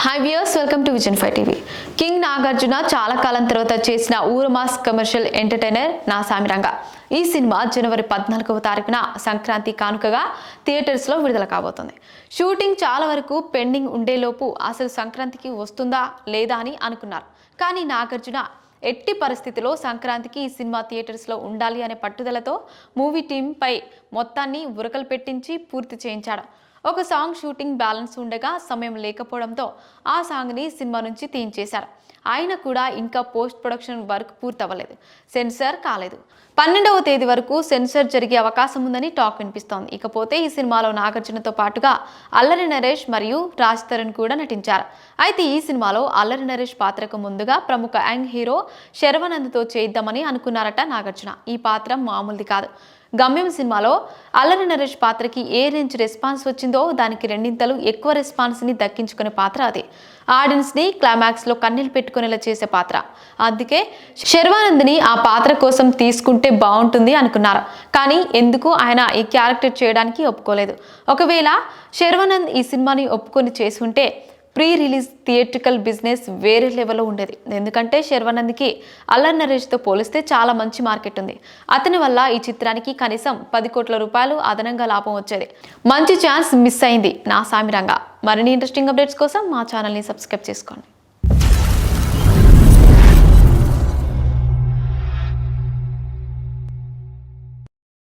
Hi viewers, welcome to vision 5 TV. King Nagarjuna చాలా కాలం తర్వాత చేసిన ఊరమాస్ కమర్షియల్ ఎంటర్టైనర్ నా సామిరంగ. ఈ సినిమా జనవరి 14వ తారీఖున సంక్రాంతి కానుకగా థియేటర్స్లో విడుదల కాబోతుంది. షూటింగ్ చాలా వరకు పెండింగ్ ఉండేలోపు అసలు సంక్రాంతికి వస్తుందా లేదా అని అనుకున్నారు. కానీ నాగార్జున ఎట్టి పరిస్థితిలో సంక్రాంతికి ఈ సినిమా థియేటర్స్లో ఉండాలి అనే పట్టుదలతో మూవీ టీంపై మొత్తాన్ని ఉరకలు పెట్టించి పూర్తి చేయించాడు. ఒక సాంగ్ షూటింగ్ బ్యాలెన్స్ ఉండగా సమయం లేకపోవడంతో ఆ సాంగ్ని సినిమా నుంచి తీయించేశారు. ఆయన కూడా ఇంకా పోస్ట్ ప్రొడక్షన్ వర్క్ పూర్తవ్వలేదు, సెన్సార్ కాలేదు. 12వ తేదీ వరకు సెన్సార్ జరిగే అవకాశం ఉందని టాక్ వినిపిస్తోంది. ఇకపోతే ఈ సినిమాలో నాగార్జునతో పాటుగా అల్లరి నరేష్ మరియు రాజ్ తరుణ్ కూడా నటించారు. అయితే ఈ సినిమాలో అల్లరి నరేష్ పాత్రకు ముందుగా ప్రముఖ యంగ్ హీరో శర్వానంద్తో చేద్దామని అనుకున్నారట నాగార్జున. ఈ పాత్ర మామూలుది కాదు. గమ్యం సినిమాలో అల్లరి నరేష్ పాత్రకి ఏ రేంజ్ రెస్పాన్స్ వచ్చిందో దానికి రెండింతలు ఎక్కువ రెస్పాన్స్ని దక్కించుకునే పాత్ర అదే. ఆడియన్స్ని క్లైమాక్స్లో కన్నీళ్ళు పెట్టుకునేలా చేసే పాత్ర. అందుకే శర్వానంద్ని ఆ పాత్ర కోసం తీసుకుంటే బాగుంటుంది అనుకున్నారు. కానీ ఎందుకు ఆయన ఈ క్యారెక్టర్ చేయడానికి ఒప్పుకోలేదు. ఒకవేళ శర్వానంద్ ఈ సినిమాని ఒప్పుకొని చేసుకుంటే ప్రీ రిలీజ్ థియేట్రికల్ బిజినెస్ వేరే లెవెల్లో ఉండేది. ఎందుకంటే శర్వానంద్కి అల్లరి నరేష్తో పోలిస్తే చాలా మంచి మార్కెట్ ఉంది. అతని వల్ల ఈ చిత్రానికి కనీసం 10 కోట్ల రూపాయలు అదనంగా లాభం వచ్చేది. మంచి ఛాన్స్ మిస్ అయింది నా సామిరంగ. మరిన్ని ఇంట్రెస్టింగ్ అప్డేట్స్ కోసం మా ఛానల్ని సబ్స్క్రైబ్ చేసుకోండి.